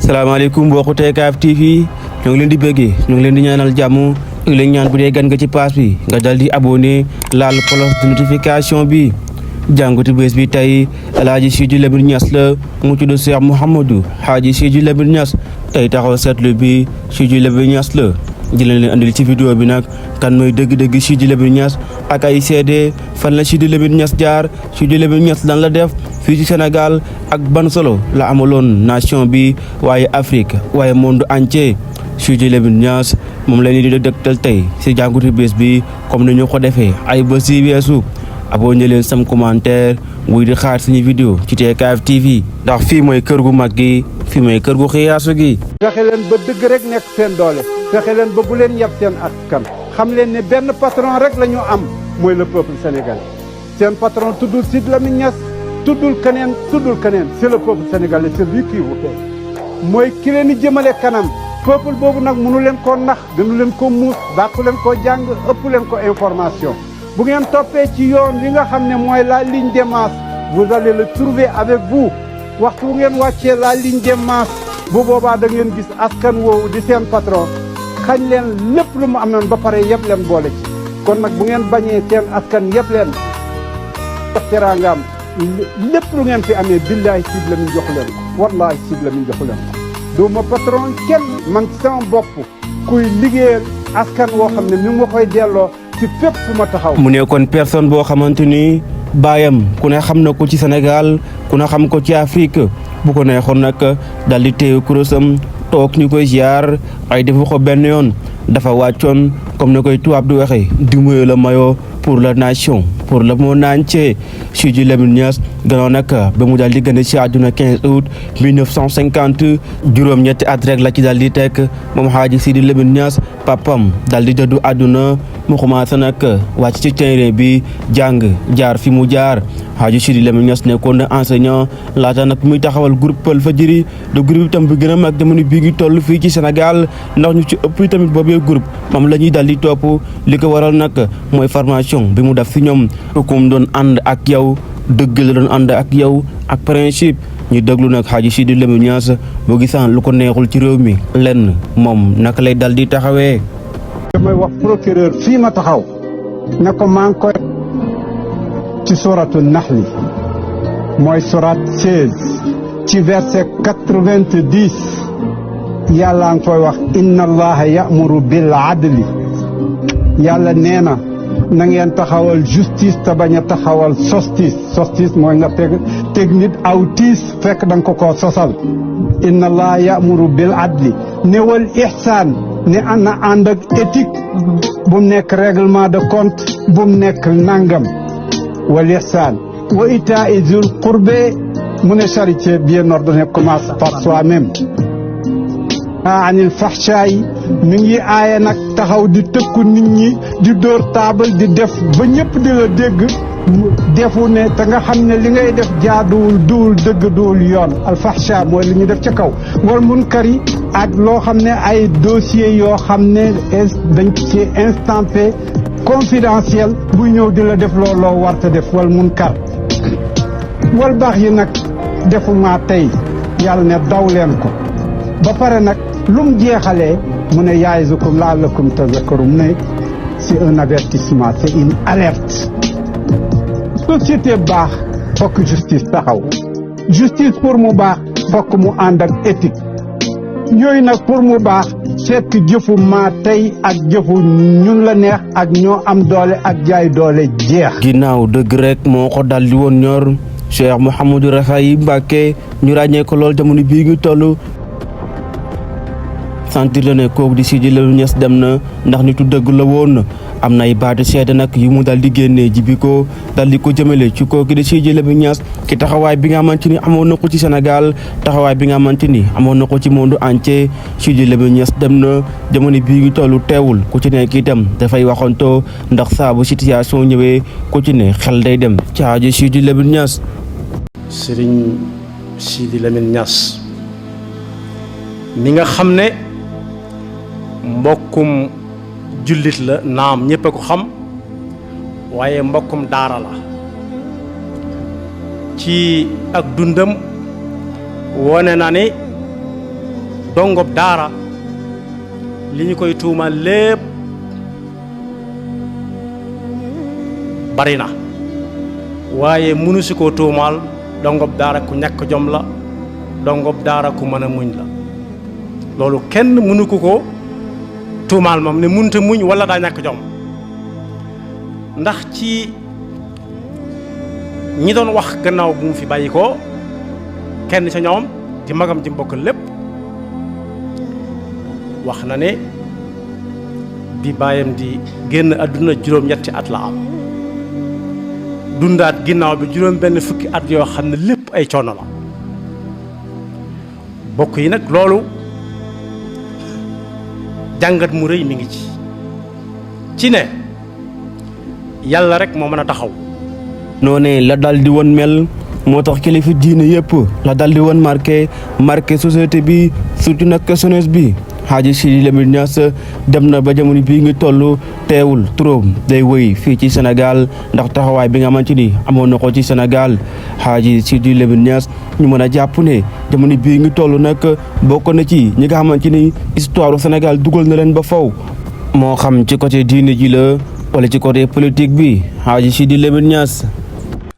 salaamaaleykum mbokku TKF TV ñoo ngi leen di bëggee ñoo ngi leen di ñaanal jàmm ñu ngi leen ñaan bu dee gan nga ci page bi nga dal di abonné laal cloche de notification bi jàngatu bés bi tey El Hadji Sidy Lamine Niass la mu tudd Cheikh Mouhamadou Hadji Sidy Lamine Niass tey taxaw seetlu bi Sidy Lamine Niass la jëleen leen andil ci vidéo bi nag kan mooy dëgg-dëgg Sidy Lamine Niass ak ay seede fan la Sidy Lamine Niass jaar Sidy Lamine Niass lan la def fii ci Sénégal ak ban solo la amaloon nation bi waaye Afrique waaye monde entier Sidy Lamine Niass moom la ñuy di dëgtal tey si jàngatu bés bi comme ni ñu ko defee ay bés yi weesu abonné leen sam commentaire wuy di xaar suñu vidéo ci TKF TV ndax fii mooy kër gu mag gi fii mooy kër gu xiyaasu gi. fexe leen ba dëgg rek nekk seen doole fexe leen ba bu leen yab seen askan xam leen ne benn patron rek la ñu am mooy le peuple sénégalais seen patron tuddul Sidy Lamine Niass tuddul keneen c'est le peuple sénégalais c'est lui qui vous paie mooy ki leen di jëmale kanam peuple boobu nag mënu leen koo nax gënu leen ko muus dàqu leen koo jàng ëpp leen ko information bu ngeen toppee ci yoon wi nga xam ne mooy la ligne des masses vous allez le trouver avec vous waxtu bu ngeen wàccee la ligne des masses bu boobaa da ngeen gis askan woowu di seen patron xañ leen lépp lu mu am noonu ba pare yëpp leen boole ci kon nag bu ngeen bañee seen askan yëpp leen teraangaam lépp lu ngeen fi amee billahi Sidy Lamine jox leen ko wallahi Sidy Lamine jox leen ko duma patron kenn man ci sama bopp kuy liggéeyal askan woo xam ne mi ngi ma koy delloo ci fépp fu ma taxaw. mu nekkoon personne boo xamante ni baayam ku ne xam na ko ci Sénégal ku ne xam ko ci Afrique bu ko neexoon nag daal di téye kurusam toog ñu koy ziar ay defu ko benn yoon dafa wàccoon comme ni koy tubaab di waxee di muyoo la mayoo pour la nation pour le monde entier Sidy Lamine Niass gannaaw nag ba mu daal di gën a ci àdduna 15 août 1950 juróom-ñetti at rek la ci daal di teg moom Hadji Sidy Lamine Niass papam daal di dëddu àdduna mu commencé nag wàcc ci terrain bi jàng jaar fi mu jaar Hadji Sidy Lamine Niass nekkoon na enseignant laata nag muy taxawal groupe Walfadjri de groupe itam bi gën a mag jamono bii ngi toll fii ci Sénégal ndax ñu ci ëpp tamit boobee groupe moom la ñuy daal di topp li ko waral nag mooy formation bi mu def fi ñoom kum doon ànd ak yow dëgg la doon ànd ak yow ak principe ñu déglu nag Hadji Sidy Lamine Niass boo gisaan lu ko neexul ci réew mi lenn moom naka lay dal di taxawee. damay wax procureur fii ma taxaw ne ko maa ngi koy ci suratu Nahl mooy surat 16 ci verset 90 yàlla ngi koy wax inna allaha ya'muru bil adli yàlla nee na na ngeen taxawal justice te bañ a taxawal sostis mooy nga teg nit aw tiis fekk da nga ko koo sosal inna allaha ya'muru bil adli newal ihsaan ne ana ànd ak éthique bu mu nekk règlement de compte bu mu nekk nangam wal ihsaan wa itaa'i zul qurbe mu ne charité bien ordonnée commence par soi-même anil fahshaay mi ngi aaye nag taxaw di tëkku nit ñi di dóor taabal di def ba ñëpp di la dégg defu ne te nga xam ne li ngay def jaaduwul duwul dëgg duwul yoon al fahsha mooy li ñu def ca kaw wal munkari ak loo xam ne ay dossiers yoo xam ne dañ ci instampé confidentiel buy ñëw di la def looloo warta def wal munkar wal baax yi nag defuma tey yàlla ne daw leen ko ba pare nag lum jeexalee mu ne ya'izukum la'allakum tadhakkarun mu ne c'est un avertissement c'est une alerte société baax fokk justice taxaw justice pour mu baax fokk mu ànd ak éthique yooyu nag pour mu baax fekk jëfu maa tey ak jëfu ñun la neex ak ñoo am doole ak jaay doole jeex. ginnaaw dëgg rek moo ko dal di woon ñor Cheikh Mouhamadou Rafahi Mbacké ñu ràññee ko lool jamono bii ngi toll. sentir la ne kooku di Sidy Lamine Niass dem na ndax nitu dëgg la woon am na ay baatu seede nag yu mu daal di génnee jibi ko daal di ko jëmale ci kooku di Sidy Lamine Niass ci taxawaay bi nga xamante ni amoon na ko ci Sénégal taxawaay bi nga xamante ni amoon na ko ci monde entier Sidy Lamine Niass dem na jamono bii ngi tollu teewul ku ci nekk itam dafay waxantoo ndax saa bu situation ñëwee ku ci ne xel day dem ci Hadji Sidy Lamine Niass. Serigne Sidy Lamine Niass mi nga xam ne mbokkum jullit la naam ñëpp a ko xam waaye mbokkum daara la ci ak dundam wone na ni dongob daara li ñu koy tuumaal lépp bari na waaye mënu si koo tuumaal dongob daara ku ñàkk jom la dongob daara ku mën a muñ la loolu kenn mënu ko tuumaal moom ne mënta muñ wala daa ñàkk jom ndax ci ñi doon wax gannaaw bu mu fi bàyyi ko kenn ca ñoom di magam ji mbokk lépp wax na ne bi baayam di génn àdduna juróom-ñetti at la am dundaat ginnaaw bi juróom benn fukki at yoo xam ne lépp ay coono la bokk yi nag loolu jàngat mu rëy mi ngi ci ne yàlla rek moo mën a taxaw. noonee la dal di woon mel moo tax kilifa diine yëpp la dal di woon marqué société bi surtout nag jeunesse bi. Hadji Sidi Lamine Niass dem na ba jamono bii ngi toll teewul turam day wëy fii ci Sénégal ndax taxawaay bi nga xamante ni amoon na ko ci Sénégal Hadji Sidi Lamine Niass ñu mën a jàpp ne jamono bii ngi toll nag bokk na ci ñi nga xamante ni histoire du Sénégal dugal na leen ba faw moo xam ci côté diine ji la wala ci côté politique bi Hadji Sidi Lamine Niass.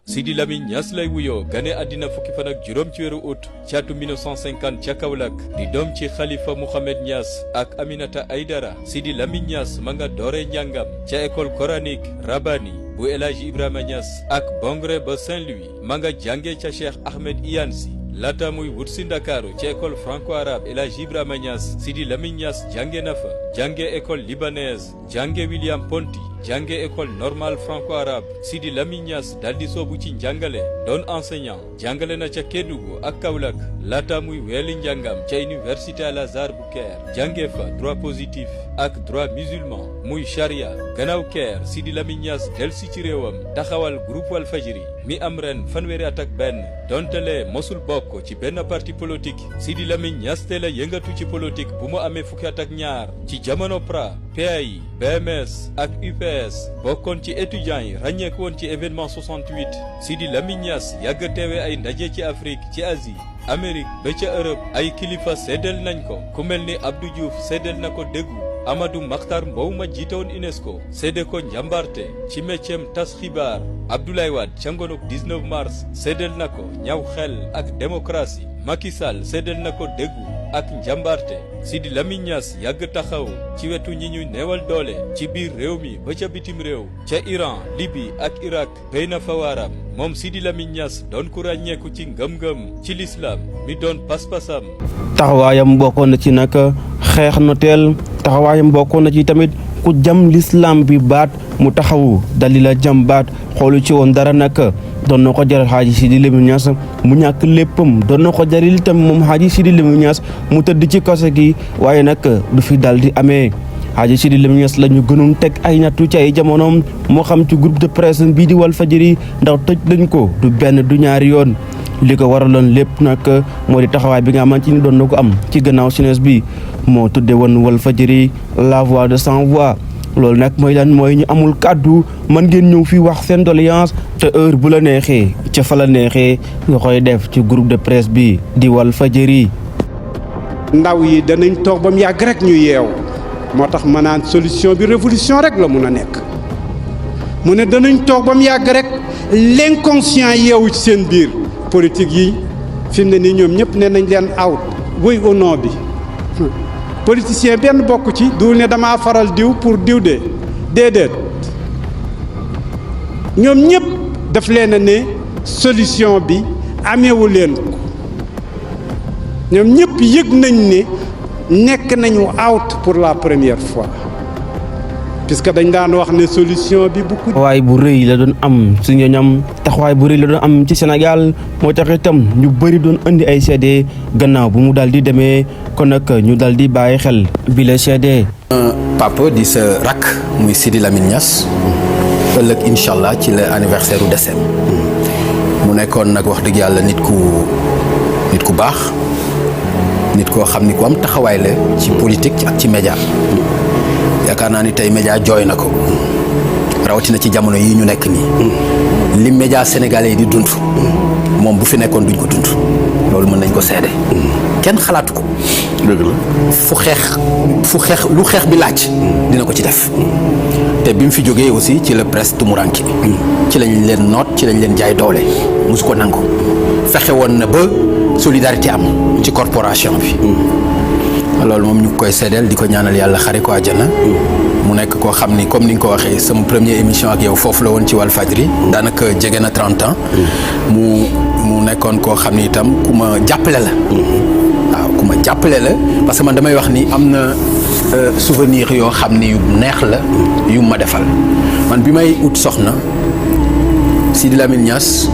Sidi Lamine Niass lay wuyoo gane àddina fukki fan ak juróom ci weeru août ci atum 1950 ca Kaolack di doom ci Khalifa Mouhamed Niass ak Aminata Aydara. Sidi Lamine Niass ma nga dooree njàngam ca école coranique Rabani bu El Hadji Ibrahima Niass ak Bongré ba Saint-Louis ma nga jàngee ca Cheikh Ahmed Iyane Sy laata muy wut si Ndakaaru ci école franco-arabe El Hadji Ibrahima Niass. Sidi Lamine Niass jànge na fa jànge école libanaise jànge William Ponty jànge école normale franco-arabe. Sidi Lamine Niass daldi soobu ci njàngale doon enseignant jàngale na ca Kédougou ak Kaolack laata muy weeli njàngam ca université Al Azhar bu Caire jànge fa droit positif ak droit musulman muy charia. gannaaw Caire Sidi Lamine Niass delsi ci réewam taxawal groupe Walfadjri mi am ren fanweeri at ak benn dontelee mosul bokk ci benn parti politique. Sidi Lamine Niass teel a yëngatu ci politique bu mu amee fukki at ak ñaar ci jamono PRA PAI BMS ak UPS bokkoon ci étudiants yi ràññeeku woon ci événement 68. Sidi Lamine Niass yàgg teewe ay ndaje ci Afrique ci Asie Amérique ba ca Europe. ay kilifa seddal nañ ko ku mel ni Abdou Diouf seddal na ko déggu. Amadou Makhtar Mbow ma jiite woon UNESCO séddee ko njàmbarte ci métiem tas xibaar. Abdoulaye Wade ca ngoonuk 19 mars séddal na ko ñaw xel ak démocratie. Macky Sall séddal na ko déggu ak njàmbarte. Sidi Lamine Niass yàgg taxaw ci wetu ñi ñu neewal doole ci biir réew mi ba ca bitim réew ca Iran Libye ak Irak béy na fa waaram. moom Sidi Lamine Niass doon ku ràññeeku ci ngëm-ngëm ci lislaam mi doon pas-pasam. taxawaayam bokkoon na ci nag xeex noteel taxawaayam bokkoon na ci tamit ku jam lislaam bi baat mu taxawu dali la jam baat xoolu ci woon dara nag doon na ko jaral Hadji Sidi Lamine Niass mu ñàkk léppam doon na ko jaral itam moom Hadji Sidi Lamine Niass mu tëdd ci kaso gi waaye nag du fi dal di amee. Hadji Sidi Lamine Niass la ñu gënoon teg ay nattu ci ay jamonoom moo xam ci groupe de presse bii di Walfadjri ndax tëj lañ ko du benn du ñaari yoon. li ko waraloon lépp nag moo di taxawaay bi nga xamante ni doon na ko am ci gannaaw jeunesse bi moo tudde woon Walfadjri la voix de sans voix. loolu nag mooy lan mooy ñu amul kàddu mën ngeen ñëw fii wax seen doléance te heure bu la neexee ca fa la neexee nga koy def ci groupe de presse bi di Walfadjri. ndaw yi danañ toog ba mu yàgg rek ñu yeew moo tax ma naan solution bi révolution rek la mun a nekk mu ne danañ toog ba mu yàgg rek l'inconscient yeewu ci seen biir politique yi fi mu ne nii ñoom ñëpp ne nañ leen out wuy au nom bi politicien benn bokk ci duul ne damaa faral diw pour diw de déedéet ñoom ñëpp daf leen a ne solution bi ameewu leen ko ñoom ñëpp yëg nañ ne nekk nañu out pour la première fois puisque dañ daan wax ne solution bi bu ko. taxawaay bu rëy la doon am su ñoñam taxawaay bu rëy la doon am ci Sénégal moo tax itam ñu bëri doon indi ay seede gannaaw bu mu daal di demee kon nag ñu daal di bàyyi xel bi la seede. papa di sa rakk muy Sidi Lamine Niass ëllëg incha allah ci la anniversaire u décès mu nekkoon nag wax dëgg yàlla nit ku baax nit koo xam ni ku am taxawaay la ci politique ak ci média yaakaar naa ni tey média jooy na ko rawatina ci jamono yi ñu nekk nii li média sénégalais yi di dund moom bu fi nekkoon duñ ko dund loolu mën nañ ko seede. kenn xalaatu ko. dëgg la. lu xeex bi laaj. dina ko ci def. te bi mu fi jógee aussi ci la presse tumuranke. ci lañ leen noot ci lañ leen jaay doole. musu ko nangu. fexe woon na ba solidarité am ci corporation bi. loolu moom ñu koy seedeel di ko ñaanal yàlla xare ko àjjana. mu nekk koo xam ni comme ni nga ko waxee sama première émission ak yow foofu la woon ci Walfadjri. daanaka jege na 30 ans. mu nekkoon koo xam ni itam ku ma jàppale la. waaw ku ma jàppale la parce que man damay wax ni am na souvenir yoo xam ni yu neex la yu ma defal man bi may ut soxna Sidi Lamine Niass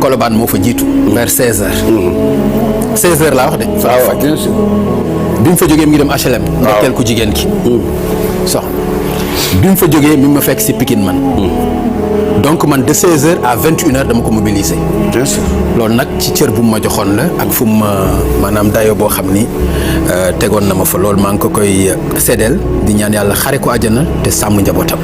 Colobane moo fa jiitu. vers 16h. 16h laa wax de. waaw bien sûr. bi mu fa jógee mi ngi dem HLM. ndokkeel ku jigéen ki. soxna bi mu fa jógee mi ma fekk si Pikine man. donc man de 16h à 21h dama ko mobiliser. bien sûr. loolu nag ci cër bu mu ma joxoon la ak fu mu ma maanaam dayo boo xam ni tegoon na ma fa loolu maa ngi ko koy seddeel di ñaan yàlla xare ko àjjana te sàmm njabootam.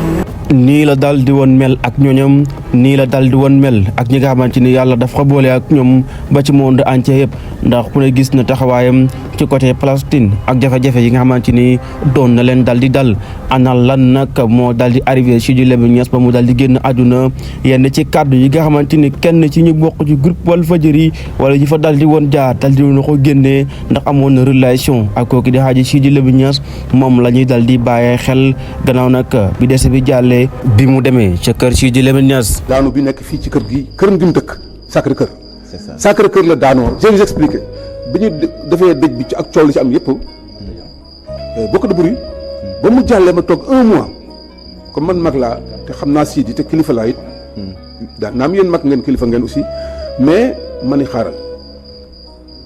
nii la dal di woon mel ak ñooñam nii la dal di woon mel ak ñi nga xamante ni yàlla dafa boole ak ñoom ba ci monde entier yëpp ndax ku ne gis na taxawaayam ci côté Palestine ak jafe-jafe yi nga xamante ni doon na leen dal di dal ana lan nag moo dal di arrivé Sidi Lamine Niass ba mu dal di génn àdduna yenn ci kàddu yi nga xamante ni kenn ci ñu bokk ci groupe Walfadjri wala ñi fa dal di woon jaar dal di woon ko génnee ndax amoon na relation ak kooku di Hadji Sidi Lamine Niass moom la ñuy dal di bàyyee xel gannaaw nag bi dese bi jàllee bi mu demee ca kër Sidi Lamine Niass. daanu bi nekk fii ci kër gi këram gi mu dëkk Sacré Cœur. c'est ça Sacré Cœur la daanoo je vais vous expliquer bi ñu defee dëj bi ci ak coow li ci am yëpp beaucoup de bruit ba mu jàllee ma toog 1 mois comme man mag laa te xam naa Sidi te kilifa laa it daan naam yéen mag ngeen kilifa ngeen aussi mais ma ni xaaral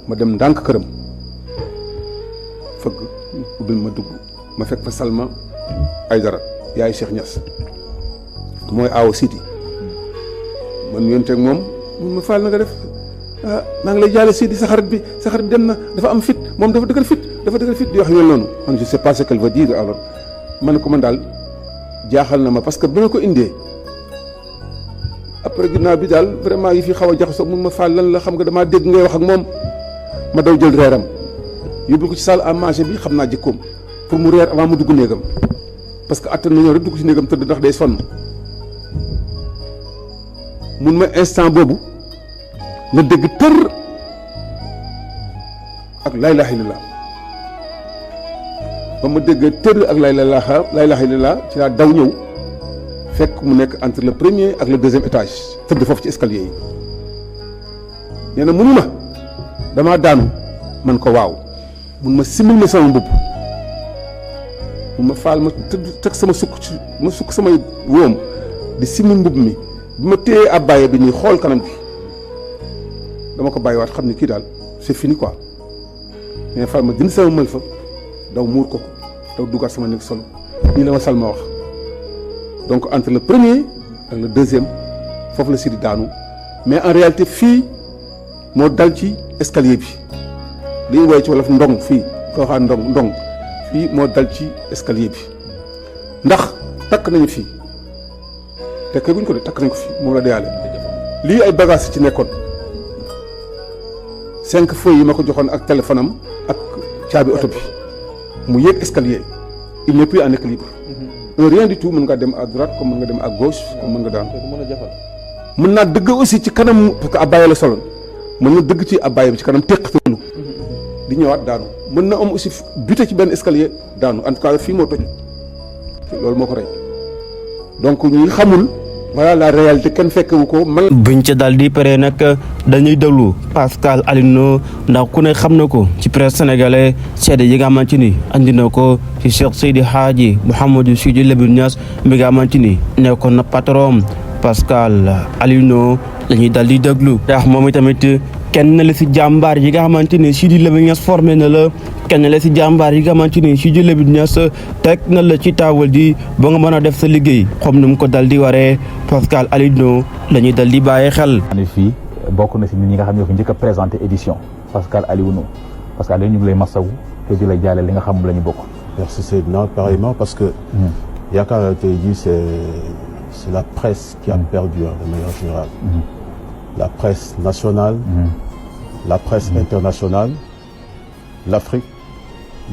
ma dem ndànk këram fëgg ubbil ma dugg ma fekk fa Salma Aydara yaay Cheikh Niass mooy aawo Sidi man yonteeg moom mun ma faal na nga def maa ngi lay jaale Sidi sa xarit bi dem na dafa am fit moom dafa dëgër fit di wax yooyu noonu man je sais pas ce qu'elle veut dire alors ma ne ko man daal jaaxal na ma parce que bi ma ko indee après ginnaaw bi daal vraiment yi fi xaw a jaxasoo mun ma faal lan la xam nga damaa dégg ngay wax ak moom ma daw jël reeram yóbbu ko ci salle à manger bi xam naa jikkoom pour mu reer avant mu dugg néegam parce que attan nañoo rek dugg ci néegam tëdd ndax day sonn mun ma instant boobu la dégg tër ak laa ilaaha illallaah ba ma dégg tër ak laa ilaaha illallaah ci laa daw ñëw fekk mu nekk entre le premier ak le deuxième étage tëdd foofu ci escalier yi nee na munu ma damaa daanu man ko waaw mun ma simil ma sama mbubb mun ma faal ma tëdd teg sama sukk samay wóom di simil mbubb mi bi ma téyee abbaye bi nii xool kanam bi dama ko bàyyiwaat xam ni kii daal c'est fini quoi mais faal ma dindi sama mël fa daw muur ko daw duggaat sama nekk solo nii la ma Salma wax donc entre le premier ak le deuxième foofu la Sidi daanu mais en réalité fii moo dal ci escalier bi li ñu woowee ci wolof ndong fii ko waxaa ndong fii moo dal ci escalier bi ndax takk nañu fii te guñ ko de takk nañ ko fii moom la deyaale lii ay bagages ci nekkoon 5 feuilles yi ma ko joxoon ak téléphone am ak caabi oto bi mu yéeg escalier il n'est plus en équilibre rien du tout mën nga dem à droite comme mën nga dem à gauche comme mën nga daan mën naa dëgg aussi ci kanam parce que abbaye la soloon mën na dëgg ci abbaye bi ci kanam téqatanu di ñëwaat daanu mën na am aussi buté ci benn escalier daanu en tout cas fii moo toj loolu moo ko rey donc ñi xamul voilà la réalité kenn fekkewu ko man. buñ ca daal di pare nag dañuy déglu Pascal Alioune ndax ku ne xam na ko ci presse sénégalais seede yi nga xamante ni andi na ko ci Cheikh Seydi Hadji Mouhamadou Sidi Lamine Niass mi nga xamante ni nekkoon na patron Pascal Alioune la ñuy daal di déglu. ndax moom itamit kenn la si jàmbaar yi nga xamante ni Sidi Lamine Niass formé na la. kenn la si jàmbaar yi nga xamante ni Sidi Lamine Niass teg na la ci taawal ji ba nga mën a def sa liggéey xam nu mu ko dal di waree Pascal Alioune la ñuy dal di bàyyi xel. ne fii bokk na si nit ñi nga xam ne ñoo fi njëkk a présenté édition Pascal Alioune ñu ngi lay masawu te di lay jaale li nga xam la ñu bokk. merci Seydina pareillement parce que yaakaar naa tey jii c'est la presse qui a perdu de manière générale. La presse nationale la presse internationale, l'Afrique,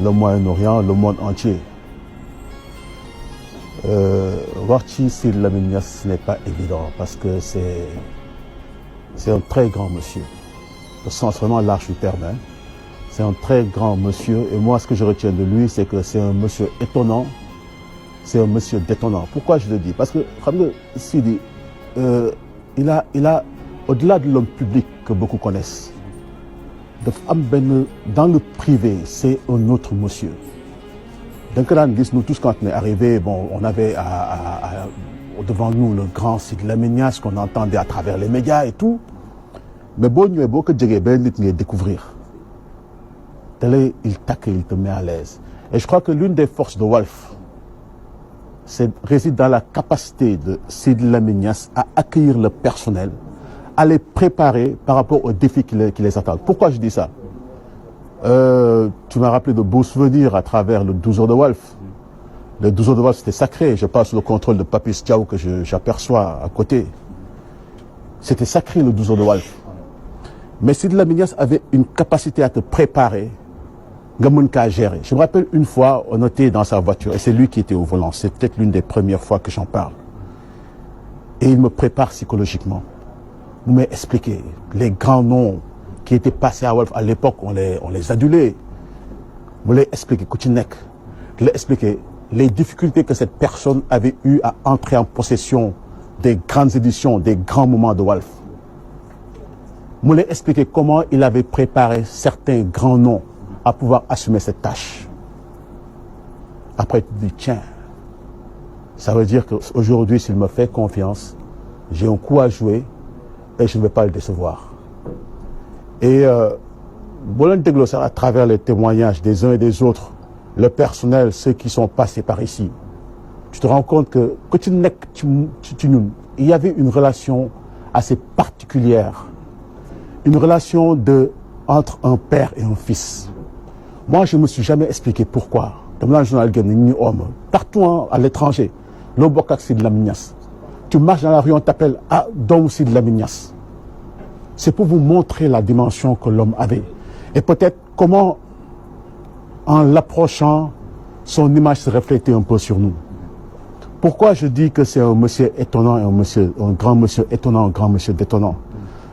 le Moyen-Orient, le monde entier. Voir ci Sidy Lamine Niass, ce n'est pas évident parce que c'est un très grand monsieur, au sens vraiment large du terme. Hein. C'est un très grand monsieur et moi ce que je retiens de lui c'est que c'est un monsieur étonnant, c'est un monsieur détonnant. Pourquoi je le dis? Parce que xam nga Sidy il a au-delà de l'homme public que beaucoup connaissent, dafa am benn dans le privé c'est un autre monsieur. Donc nous tous quand on est arrivé, bon, on avait devant nous le grand Sidy Lamine Niass qu'on entendait à travers les médias et tout. Mais boo ñëwee boo ko jegee benn nit ngay découvrir te lay il t'accueille, il te met à l'aise. Et je crois que l'une des forces de Walf réside dans la capacité de Sidy Lamine Niass à accueillir le personnel, à les préparer par rapport aux défis qui les attendent. Pourquoi je dis ça? Tu m'as rappelé de beaux souvenirs à travers le 12 heures de Walf. Le 12 heures de Walf, c'était sacré. Je passe le contrôle de Papis Diaw que j'aperçois à côté. C'était sacré le 12 heures de Walf. Mais Sidy Lamine Niass avait une capacité à te préparer, nga mën kaa gérer. Je me rappelle une fois, on était dans sa voiture et c'est lui qui était au volant. C'est peut-être l'une des premières fois que j'en parle. Et il me prépare psychologiquement. Vous m'avez expliqué les grands noms qui étaient passés à Walf à l'époque, on les adulait. Vous l'avez expliqué, Koutinek, vous l'avez expliqué les difficultés que cette personne avait eues à entrer en possession des grandes éditions, des grands moments de Walf. Vous l'avez expliqué comment il avait préparé certains grands noms à pouvoir assumer cette tâche. Après, tu dis, tiens, ça veut dire qu'aujourd'hui, s'il me fait confiance, j'ai un coup à jouer et je ne vais pas le décevoir. Et à travers les témoignages des uns et des autres, le personnel, ceux qui sont passés par ici, tu te rends compte que il y avait une relation assez particulière, une relation entre un père et un fils. Moi, je ne me suis jamais expliqué pourquoi. Partout à l'étranger, Sidy Lamine Niass. Tu marches dans la rue, on t'appelle Dom Sidy Lamine Niass. C'est pour vous montrer la dimension que l'homme avait. Et peut-être comment, en l'approchant, son image se reflétait un peu sur nous. Pourquoi je dis que c'est un monsieur étonnant et un grand monsieur étonnant, un grand monsieur détonnant?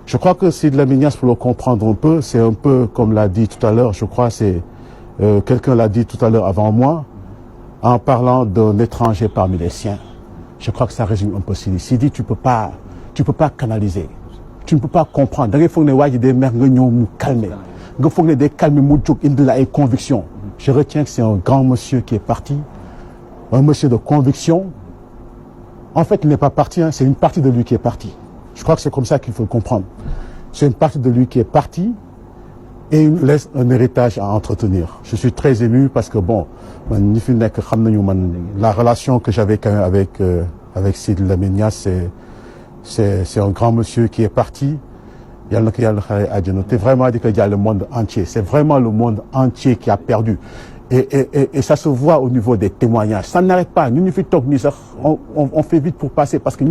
Je crois que Sidy Lamine Niass, pour le comprendre un peu, c'est un peu comme l'a dit tout à l'heure, je crois c'est quelqu'un l'a dit tout à l'heure avant moi, en parlant d'un étranger parmi les siens. Je crois que ça résume un peu Sidy. Sidy, tu peux pas canaliser. Tu ne peux pas comprendre. Il faut que des mères calmer. Il faut que des calmes des convictions. Je retiens que c'est un grand monsieur qui est parti, un monsieur de conviction. En fait, il n'est pas parti, hein, c'est une partie de lui qui est partie. Je crois que c'est comme ça qu'il faut le comprendre. C'est une partie de lui qui est partie et il laisse un héritage à entretenir. Je suis très ému parce que bon, la relation que j'avais quand même avec Sidy Lamine Niass, c'est un grand monsieur qui est parti. C'est vraiment le monde entier. C'est vraiment le monde entier qui a perdu. Et ça se voit au niveau des témoignages. Ça n'arrête pas. On fait vite pour passer parce que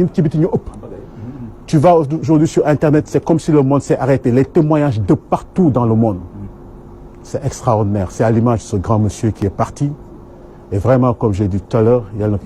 tu vas aujourd'hui sur Internet, c'est comme si le monde s'est arrêté. Les témoignages de partout dans le monde. C'est extraordinaire. C'est à l'image de ce grand monsieur qui est parti. Et vraiment, comme j'ai dit tout à l'heure, il y a le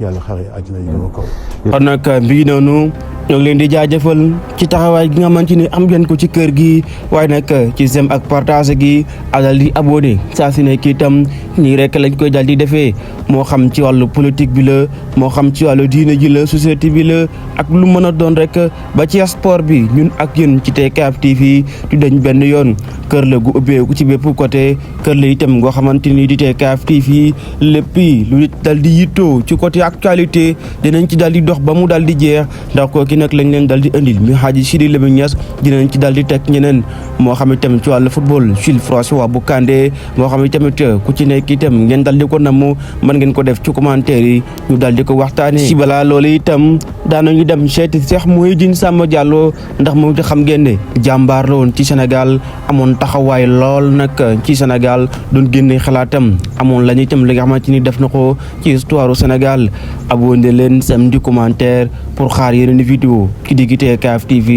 kon nag bii noonu ñoo ngi leen di jaajëfal ci taxawaay gi nga xamante ni am ngeen ko ci kër gi waaye nag ci j'aime ak partage gi ak dal di abonné saa su nekk itam nii rek lañ koy dal di defee moo xam ci wàllu politique bi la moo xam ci wàllu diine ji la société bi la ak lu mën a doon rek ba ci sport bi ñun ak yéen ci TKF TV du dañ benn yoon kër la gu ubbeeku ci bépp côté kër la itam ngoo xamante ni di TKF TV lépp lu dal di yittoo ci côté actualité dinañ ci dal di dox ba mu dal di jeex ndax kooki nag lañ leen dal di indil mi Hadji Sidy Lamine Niass dinañ ci dal di teg ñeneen moo xam itam ci wàllu football Jules François Bocandé moo xam itamit ku ci nekk itam ngeen dal di ko namm mën ngeen ko def ci commentaire yi ñu dal di ko waxtaanee. si balaa loolu itam daanañu dem seeti Cheikh Mouhidine Samba Diallo ndax moom ci xam ngeen ne jàmbaar la woon ci Sénégal amoon taxawaay lool nag ci Sénégal doon génne xalaatam amoon lañu itam li nga xamante ni def na ko ci histoire Sénégal abonné leen samedi commentaire pour xaar yeneen vidéo ki di GTCAF TV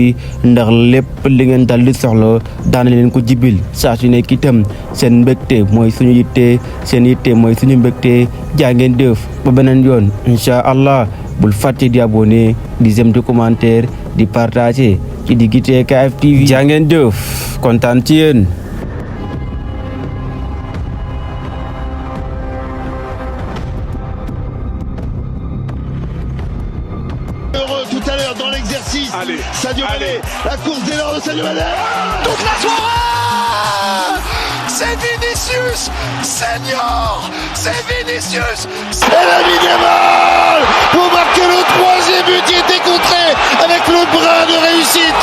ndax lépp li ngeen dal di soxla daana leen ko jibil saa su nekk itam seen mbégte mooy suñu yitte seen yitte mooy suñu mbégte jaa ngeen def ba beneen yoon incha allah bul fàtte di abonné di j'aime di commentaire di partager ci di GTCAF TV jaa ngeen def kontaan ci yéen. Tout à l'heure dans l'exercice, Sadio Mané, la course d'élan de Sadio Mané, toute la soirée, c'est Vinicius Senior, c'est Vinicius, c'est Lamine Yamal pour marquer le troisième but qui était contré avec le brin de réussite